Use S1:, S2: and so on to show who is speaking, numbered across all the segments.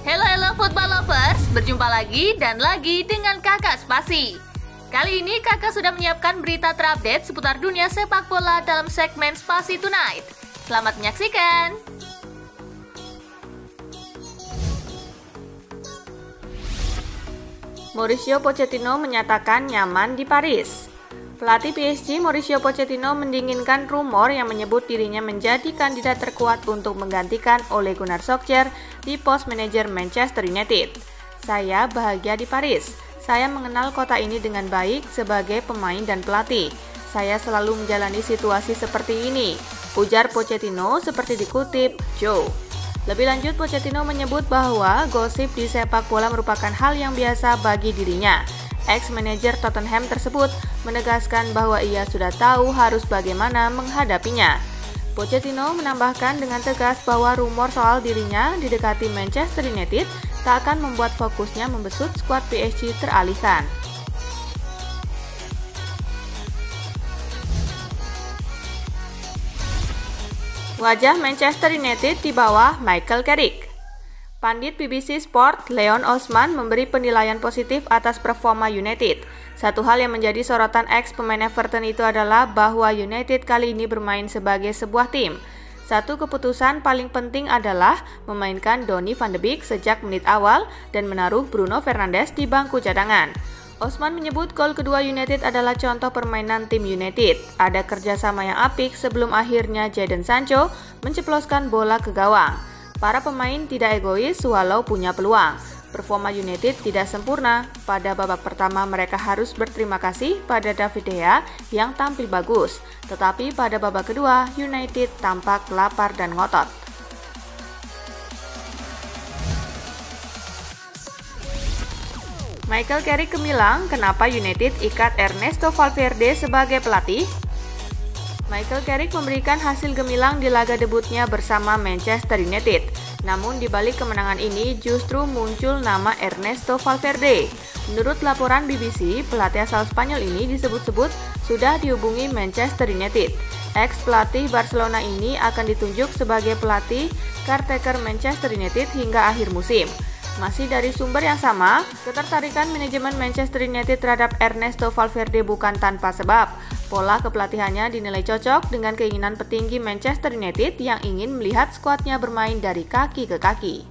S1: Halo football lovers, berjumpa lagi dan lagi dengan Kakak Spasi. Kali ini Kakak sudah menyiapkan berita terupdate seputar dunia sepak bola dalam segmen Spasi Tonight. Selamat menyaksikan. Mauricio Pochettino menyatakan nyaman di Paris. Pelatih PSG Mauricio Pochettino mendinginkan rumor yang menyebut dirinya menjadi kandidat terkuat untuk menggantikan Ole Gunnar Solskjaer di pos manajer Manchester United. Saya bahagia di Paris. Saya mengenal kota ini dengan baik sebagai pemain dan pelatih. Saya selalu menjalani situasi seperti ini, ujar Pochettino seperti dikutip Joe. Lebih lanjut, Pochettino menyebut bahwa gosip di sepak bola merupakan hal yang biasa bagi dirinya. Ex-manajer Tottenham tersebut menegaskan bahwa ia sudah tahu harus bagaimana menghadapinya. Pochettino menambahkan dengan tegas bahwa rumor soal dirinya didekati Manchester United tak akan membuat fokusnya membesut skuad PSG teralihkan. Wajah Manchester United di bawah Michael Carrick. Pandit BBC Sport Leon Osman memberi penilaian positif atas performa United. Satu hal yang menjadi sorotan ex-pemain Everton itu adalah bahwa United kali ini bermain sebagai sebuah tim. Satu keputusan paling penting adalah memainkan Donny van de Beek sejak menit awal dan menaruh Bruno Fernandes di bangku cadangan. Osman menyebut gol kedua United adalah contoh permainan tim United. Ada kerjasama yang apik sebelum akhirnya Jadon Sancho menceploskan bola ke gawang. Para pemain tidak egois walau punya peluang. Performa United tidak sempurna. Pada babak pertama mereka harus berterima kasih pada David De Gea yang tampil bagus. Tetapi pada babak kedua, United tampak lapar dan ngotot. Michael Carrick gemilang kenapa United ikat Ernesto Valverde sebagai pelatih. Michael Carrick memberikan hasil gemilang di laga debutnya bersama Manchester United. Namun di balik kemenangan ini justru muncul nama Ernesto Valverde. Menurut laporan BBC, pelatih asal Spanyol ini disebut-sebut sudah dihubungi Manchester United. Ex-pelatih Barcelona ini akan ditunjuk sebagai pelatih caretaker Manchester United hingga akhir musim. Masih dari sumber yang sama, ketertarikan manajemen Manchester United terhadap Ernesto Valverde bukan tanpa sebab. Pola kepelatihannya dinilai cocok dengan keinginan petinggi Manchester United yang ingin melihat skuadnya bermain dari kaki ke kaki.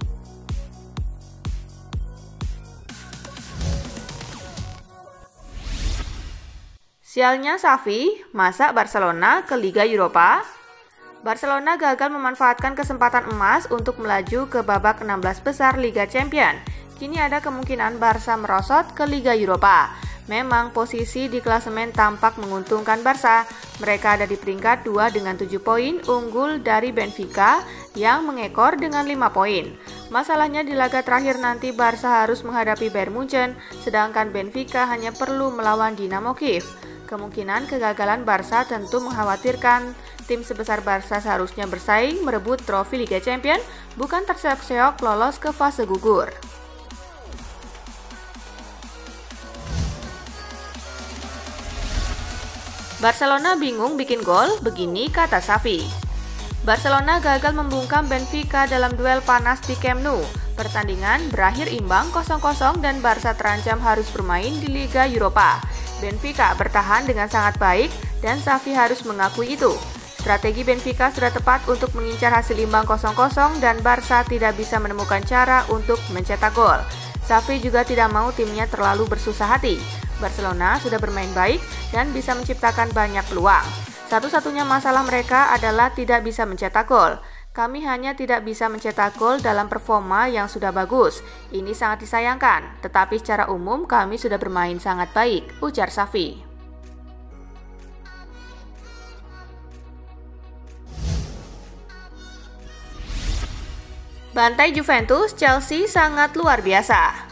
S1: Sialnya Xavi, masa Barcelona ke Liga Eropa? Barcelona gagal memanfaatkan kesempatan emas untuk melaju ke babak 16 besar Liga Champions. Kini ada kemungkinan Barca merosot ke Liga Eropa. Memang posisi di klasemen tampak menguntungkan Barca. Mereka ada di peringkat 2 dengan 7 poin, unggul dari Benfica yang mengekor dengan 5 poin. Masalahnya di laga terakhir nanti Barca harus menghadapi Bayern Munchen, sedangkan Benfica hanya perlu melawan Dinamo Kiev. Kemungkinan kegagalan Barca tentu mengkhawatirkan. Tim sebesar Barca seharusnya bersaing merebut trofi Liga Champions, bukan terseok-seok lolos ke fase gugur. Barcelona bingung bikin gol, begini kata Xavi. Barcelona gagal membungkam Benfica dalam duel panas di Camp Nou. Pertandingan berakhir imbang 0-0 dan Barca terancam harus bermain di Liga Eropa. Benfica bertahan dengan sangat baik dan Xavi harus mengakui itu. Strategi Benfica sudah tepat untuk mengincar hasil imbang 0-0 dan Barca tidak bisa menemukan cara untuk mencetak gol. Xavi juga tidak mau timnya terlalu bersusah hati. Barcelona sudah bermain baik dan bisa menciptakan banyak peluang. Satu-satunya masalah mereka adalah tidak bisa mencetak gol. Kami hanya tidak bisa mencetak gol dalam performa yang sudah bagus. Ini sangat disayangkan, tetapi secara umum kami sudah bermain sangat baik, ujar Xavi. Bantai Juventus, Chelsea sangat luar biasa.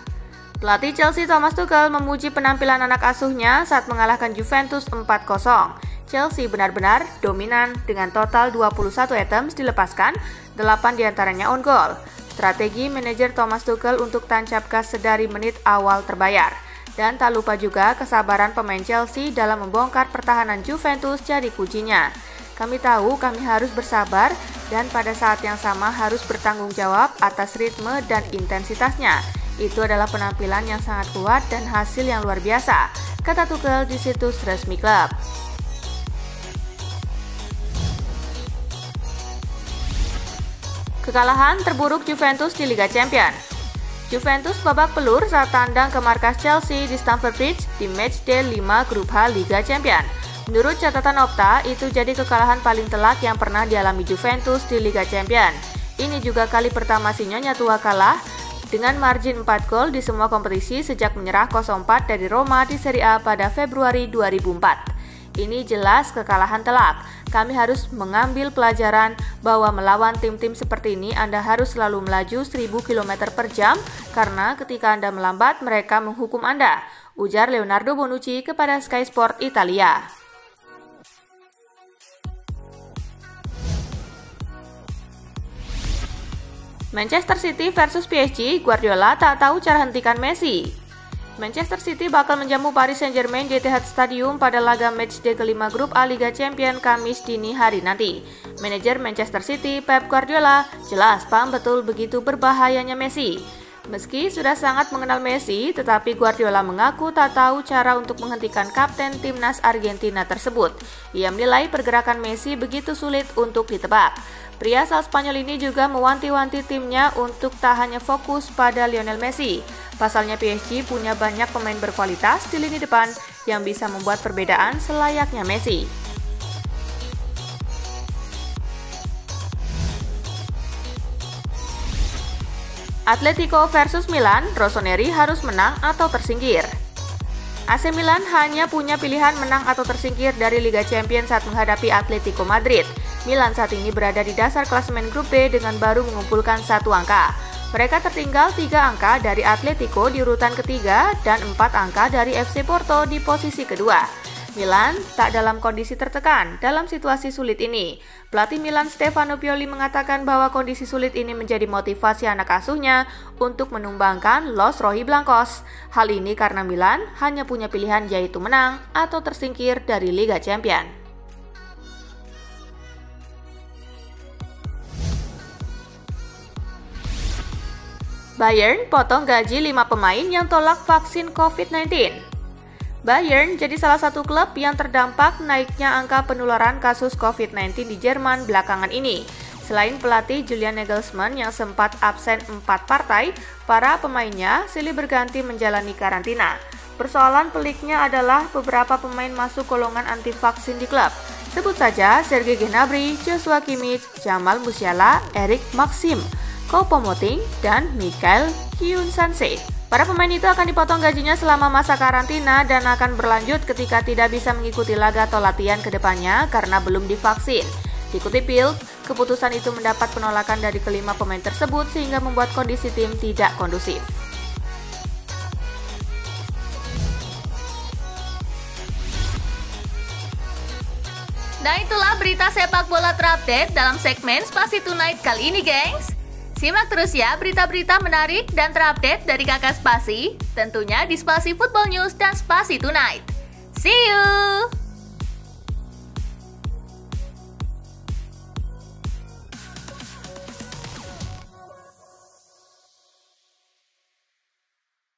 S1: Pelatih Chelsea Thomas Tuchel memuji penampilan anak asuhnya saat mengalahkan Juventus 4-0. Chelsea benar-benar dominan dengan total 21 items dilepaskan, 8 diantaranya on goal. Strategi manajer Thomas Tuchel untuk tancap gas sedari menit awal terbayar. Dan tak lupa juga kesabaran pemain Chelsea dalam membongkar pertahanan Juventus jadi kuncinya. Kami tahu kami harus bersabar dan pada saat yang sama harus bertanggung jawab atas ritme dan intensitasnya. Itu adalah penampilan yang sangat kuat dan hasil yang luar biasa, kata Tuchel di situs resmi klub. Kekalahan terburuk Juventus di Liga Champions. Juventus babak pelur saat tandang ke markas Chelsea di Stamford Bridge di matchday 5 grup H Liga Champions. Menurut catatan Opta, itu jadi kekalahan paling telak yang pernah dialami Juventus di Liga Champions. Ini juga kali pertama si Nyonya Tua kalah dengan margin 4 gol di semua kompetisi sejak menyerah 0-4 dari Roma di Serie A pada Februari 2004. Ini jelas kekalahan telak. Kami harus mengambil pelajaran bahwa melawan tim-tim seperti ini Anda harus selalu melaju 1000 km per jam karena ketika Anda melambat mereka menghukum Anda, ujar Leonardo Bonucci kepada Sky Sport Italia. Manchester City versus PSG, Guardiola tak tahu cara hentikan Messi. Manchester City bakal menjamu Paris Saint-Germain di Etihad Stadium pada laga matchday kelima grup A Liga Champions Kamis dini hari nanti. Manajer Manchester City, Pep Guardiola, jelas paham betul begitu berbahayanya Messi. Meski sudah sangat mengenal Messi, tetapi Guardiola mengaku tak tahu cara untuk menghentikan kapten timnas Argentina tersebut. Ia menilai pergerakan Messi begitu sulit untuk ditebak. Pria asal Spanyol ini juga mewanti-wanti timnya untuk tak hanya fokus pada Lionel Messi. Pasalnya PSG punya banyak pemain berkualitas di lini depan yang bisa membuat perbedaan selayaknya Messi. Atletico versus Milan, Rossoneri harus menang atau tersingkir. AC Milan hanya punya pilihan menang atau tersingkir dari Liga Champions saat menghadapi Atletico Madrid. Milan saat ini berada di dasar klasemen grup B dengan baru mengumpulkan 1 angka. Mereka tertinggal 3 angka dari Atletico di urutan ketiga dan 4 angka dari FC Porto di posisi kedua. Milan tak dalam kondisi tertekan dalam situasi sulit ini. Pelatih Milan Stefano Pioli mengatakan bahwa kondisi sulit ini menjadi motivasi anak asuhnya untuk menumbangkan Los Rojiblancos. Hal ini karena Milan hanya punya pilihan yaitu menang atau tersingkir dari Liga Champions. Bayern potong gaji 5 pemain yang tolak vaksin COVID-19. Bayern jadi salah satu klub yang terdampak naiknya angka penularan kasus COVID-19 di Jerman belakangan ini. Selain pelatih Julian Nagelsmann yang sempat absen 4 partai, para pemainnya silih berganti menjalani karantina. Persoalan peliknya adalah beberapa pemain masuk golongan anti vaksin di klub. Sebut saja Sergei Gnabry, Joshua Kimmich, Jamal Musiala, Eric Maxim, Choupo-Moting, dan Mikhail Kyunsanse. Para pemain itu akan dipotong gajinya selama masa karantina dan akan berlanjut ketika tidak bisa mengikuti laga atau latihan ke depannya karena belum divaksin. Dikutip Bild, keputusan itu mendapat penolakan dari kelima pemain tersebut sehingga membuat kondisi tim tidak kondusif.
S2: Nah itulah berita sepak bola terupdate dalam segmen Spasi Tonight kali ini, gengs. Simak terus ya berita-berita menarik dan terupdate dari Kakak Spasi, tentunya di Spasi Football News dan Spasi Tonight. See you!